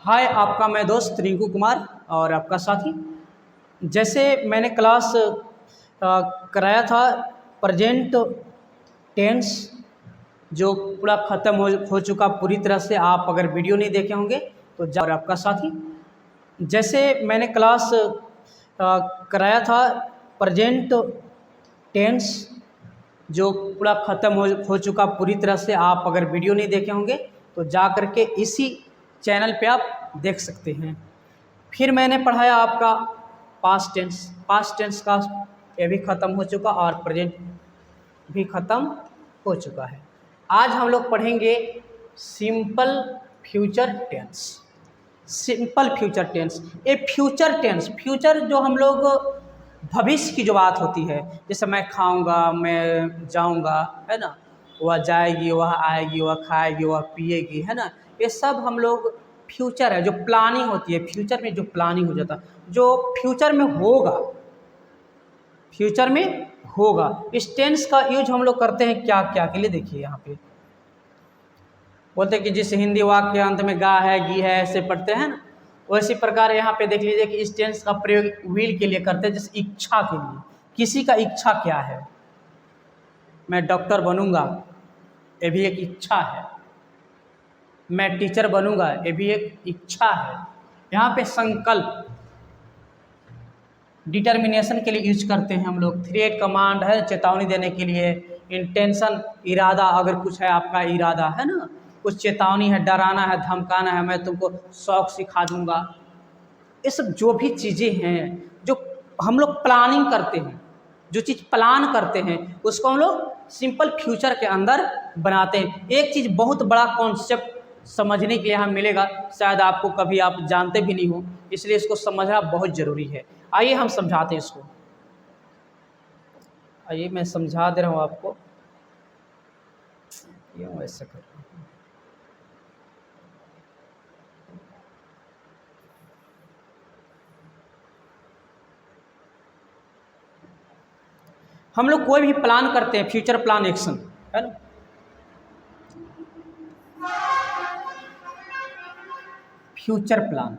हाय, आपका मैं दोस्त रिंकू कुमार और आपका साथी। जैसे मैंने क्लास कराया था प्रेजेंट टेंस, जो पूरा ख़त्म हो चुका पूरी तरह से। आप अगर वीडियो नहीं देखे होंगे तो और आपका साथी। जैसे मैंने क्लास कराया था प्रेजेंट टेंस, जो पूरा ख़त्म हो चुका पूरी तरह से। आप अगर वीडियो नहीं देखे होंगे तो जा कर के इसी चैनल पे आप देख सकते हैं। फिर मैंने पढ़ाया आपका पास्ट टेंस का, ये भी ख़त्म हो चुका और प्रेजेंट भी ख़त्म हो चुका है। आज हम लोग पढ़ेंगे simple future tense. Simple future tense, ये फ्यूचर जो हम लोग भविष्य की जो बात होती है, जैसे मैं खाऊंगा, मैं जाऊंगा, है ना, वह जाएगी, वह आएगी, वह खाएगी, वह पिएगी, है ना, ये सब हम लोग फ्यूचर है, जो प्लानिंग होती है। फ्यूचर में जो प्लानिंग हो जाता है, जो फ्यूचर में होगा, इस टेंस का यूज हम लोग करते हैं क्या क्या के लिए। देखिए यहाँ पे बोलते हैं कि जिस हिंदी वाक्य के अंत में गा है, गी है, ऐसे पढ़ते हैं ना, वैसी प्रकार यहाँ पे देख लीजिए कि इस टेंस का प्रयोग विल के लिए करते हैं, जैसे इच्छा के लिए। किसी का इच्छा क्या है, मैं डॉक्टर बनूंगा, ये भी एक इच्छा है। मैं टीचर बनूंगा, ये भी एक इच्छा है। यहाँ पे संकल्प डिटर्मिनेशन के लिए यूज करते हैं हम लोग। थ्रेट कमांड है चेतावनी देने के लिए। इंटेंशन इरादा, अगर कुछ है आपका इरादा, है ना, कुछ चेतावनी है, डराना है, धमकाना है, मैं तुमको शौक सिखा दूंगा। ये सब जो भी चीज़ें हैं जो हम लोग प्लानिंग करते हैं, जो चीज़ प्लान करते हैं, उसको हम लोग सिंपल फ्यूचर के अंदर बनाते हैं। एक चीज़ बहुत बड़ा कॉन्सेप्ट समझने के लिए यहाँ मिलेगा, शायद आपको कभी आप जानते भी नहीं हो, इसलिए इसको समझना बहुत ज़रूरी है। आइए हम समझाते हैं इसको। आइए मैं समझा दे रहा हूँ आपको। क्यों ऐसा कर रहा हूँ? हम लोग कोई भी प्लान करते हैं, फ्यूचर प्लान एक्शन, है ना। फ्यूचर प्लान,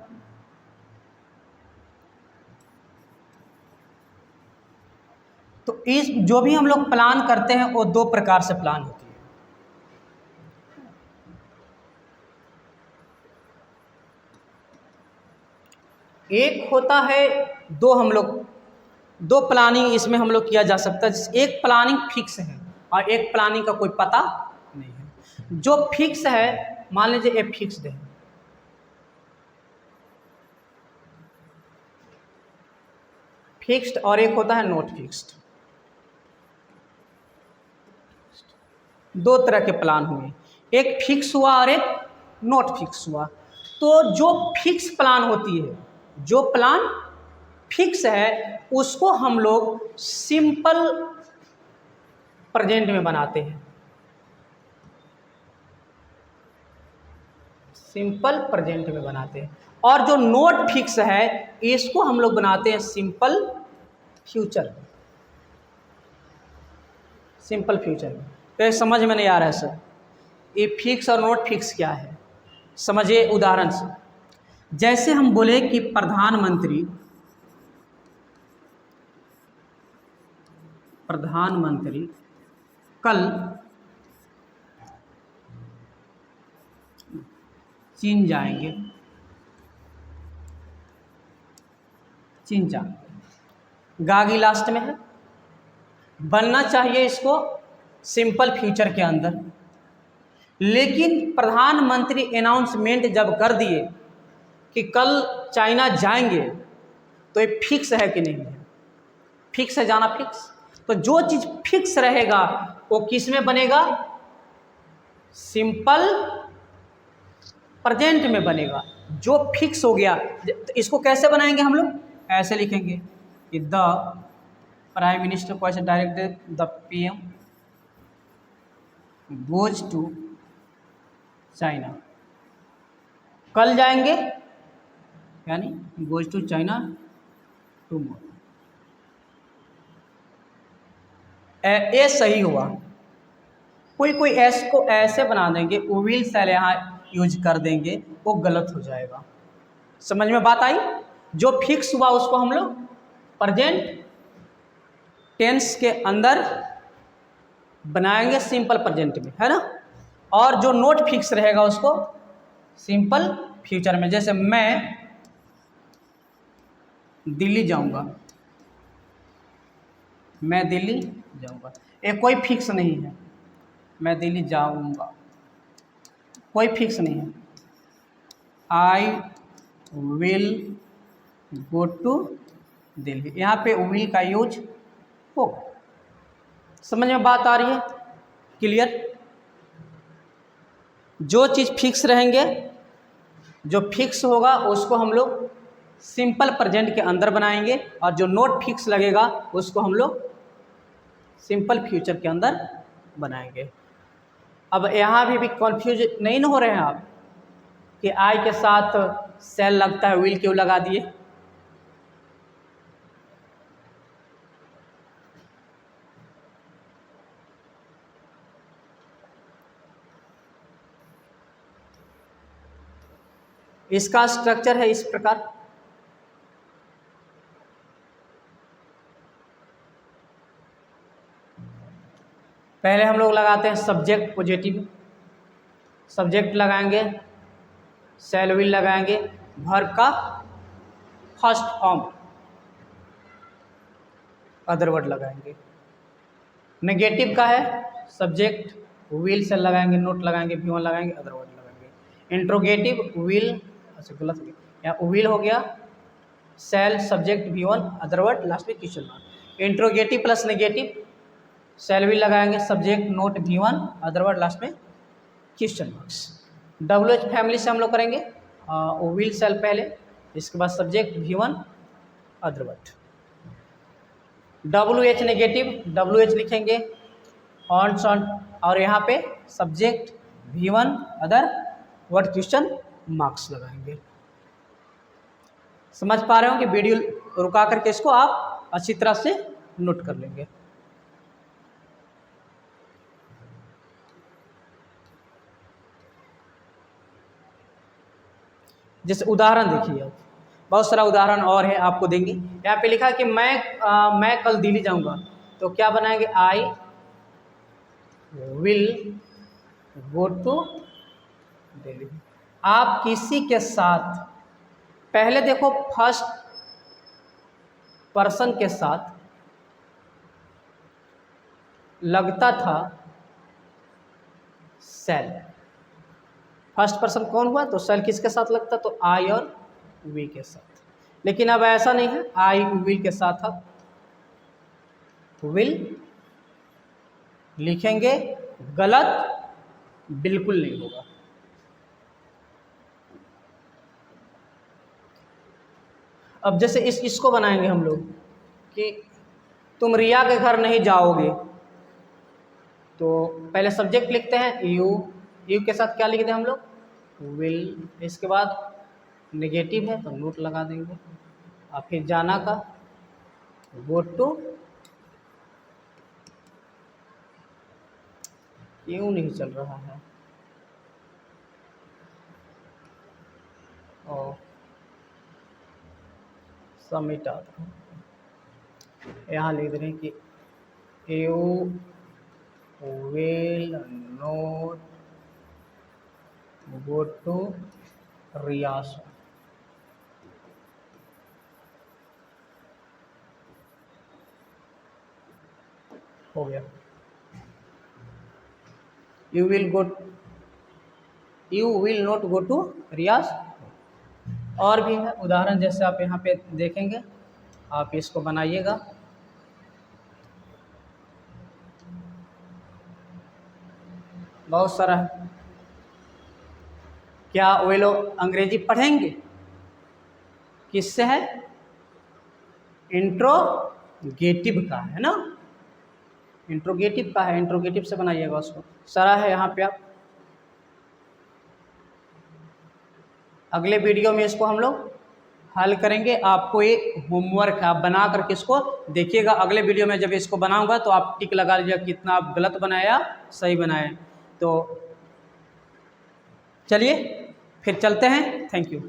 तो इस जो भी हम लोग प्लान करते हैं वो दो प्रकार से प्लान होती है। एक होता है दो प्लानिंग इसमें हम लोग किया जा सकता है। एक प्लानिंग फिक्स है और एक प्लानिंग का कोई पता नहीं है। जो फिक्स है, मान लीजिए ये फिक्स्ड है, फिक्स्ड, और एक होता है नॉट फिक्स्ड। दो तरह के प्लान हुए, एक फिक्स हुआ और एक नॉट फिक्स हुआ। तो जो फिक्स प्लान होती है, जो प्लान फिक्स है, उसको हम लोग सिंपल प्रेजेंट में बनाते हैं। सिंपल प्रेजेंट में बनाते हैं। और जो नॉट फिक्स है, इसको हम लोग बनाते हैं सिंपल फ्यूचर में। सिंपल फ्यूचर में तो ये समझ में नहीं आ रहा है सर, ये फिक्स और नॉट फिक्स क्या है। समझिए उदाहरण से, जैसे हम बोले कि प्रधानमंत्री कल चीन जाएंगे। चीन जाएंगे, गागी लास्ट में है, बनना चाहिए इसको सिंपल फ्यूचर के अंदर। लेकिन प्रधानमंत्री अनाउंसमेंट जब कर दिए कि कल चाइना जाएंगे, तो ये फिक्स है कि नहीं है? फिक्स है, जाना फिक्स। तो जो चीज़ फिक्स रहेगा वो किस में बनेगा? सिंपल प्रेजेंट में बनेगा। जो फिक्स हो गया, तो इसको कैसे बनाएंगे हम लोग? ऐसे लिखेंगे कि द प्राइम मिनिस्टर को ऐसे direct, the PM goes to China, कल जाएंगे, यानी गोज टू चाइना टुमारो। ये सही हुआ। कोई ऐसे को ऐसे बना देंगे, विल से यहाँ यूज कर देंगे, वो गलत हो जाएगा। समझ में बात आई? जो फिक्स हुआ उसको हम लोग प्रेजेंट टेंस के अंदर बनाएंगे सिंपल प्रेजेंट में, है ना। और जो नोट फिक्स रहेगा उसको सिंपल फ्यूचर में। जैसे मैं दिल्ली जाऊंगा, मैं दिल्ली जाऊंगा, ये कोई फिक्स नहीं है। मैं दिल्ली जाऊंगा, कोई फिक्स नहीं है। I will go to Delhi, यहाँ पे विल का यूज होगा। समझ में बात आ रही है? क्लियर? जो चीज़ फिक्स रहेंगे, जो फिक्स होगा उसको हम लोग सिंपल प्रेजेंट के अंदर बनाएंगे, और जो नोट फिक्स लगेगा उसको हम लोग सिंपल फ्यूचर के अंदर बनाएंगे। अब यहाँ भी कंफ्यूज नहीं न हो रहे हैं आप कि आई के साथ सेल लगता है, विल क्यों लगा दिए? इसका स्ट्रक्चर है इस प्रकार। पहले हम लोग लगाते हैं सब्जेक्ट पॉजिटिव, सब्जेक्ट लगाएंगे, सेल विल लगाएंगे, वर्ब का फर्स्ट फॉर्म अदर वर्ड लगाएंगे। नेगेटिव का है सब्जेक्ट विल से लगाएंगे, नोट लगाएंगे, V1 लगाएंगे, अदर वर्ड लगाएंगे। इंट्रोगेटिव विल, अच्छा गलत हो गया, यहाँ विल हो गया, shall subject V1 other word, last में question mark. Interrogative plus negative, shall will लगाएंगे, subject not V1 other word, last में क्वेश्चन मार्क्स। WH फैमिली से हम लोग करेंगे, विल सेल पहले, इसके बाद subject V1 other word. WH negative, WH लिखेंगे ऑन सॉन, और यहाँ पे subject V1 other word question marks लगाएंगे। समझ पा रहे हो कि वीडियो रुका करके इसको आप अच्छी तरह से नोट कर लेंगे। जैसे उदाहरण देखिए, आप बहुत सारा उदाहरण और है आपको देंगे। यहाँ पे लिखा है कि मैं कल दिल्ली जाऊंगा, तो क्या बनाएंगे? I will go to Delhi. आप किसी के साथ, पहले देखो फर्स्ट पर्सन के साथ लगता था सेल। फर्स्ट पर्सन कौन हुआ? तो सेल किसके साथ लगता? तो आई और वी के साथ। लेकिन अब ऐसा नहीं है, आई विल के साथ अब विल लिखेंगे, गलत बिल्कुल नहीं होगा। अब जैसे इसको बनाएंगे हम लोग कि तुम रिया के घर नहीं जाओगे, तो पहले सब्जेक्ट लिखते हैं यू के साथ क्या लिखते हैं हम लोग? विल। इसके बाद नेगेटिव है तो नोट लगा देंगे, और फिर जाना का गो टू। क्यों नहीं चल रहा है? और सबमिट आता है, यहाँ लिख रहे हैं कि you will not go to Riyaz. हो गया। You will not go to Riyaz. और भी है उदाहरण, जैसे आप यहाँ पे देखेंगे, आप इसको बनाइएगा। बहुत सारा है। क्या वे लोग अंग्रेजी पढ़ेंगे? किससे है? इंट्रोगेटिव का है ना, इंट्रोगेटिव का है, इंट्रोगेटिव से बनाइएगा उसको। सारा है यहाँ पे। आप अगले वीडियो में इसको हम लोग हल करेंगे। आपको ये होमवर्क आप बना करके इसको देखिएगा। अगले वीडियो में जब इसको बनाऊंगा तो आप टिक लगा लीजिएगा कितना आप गलत बनाया सही बनाए। तो चलिए फिर चलते हैं। Thank you.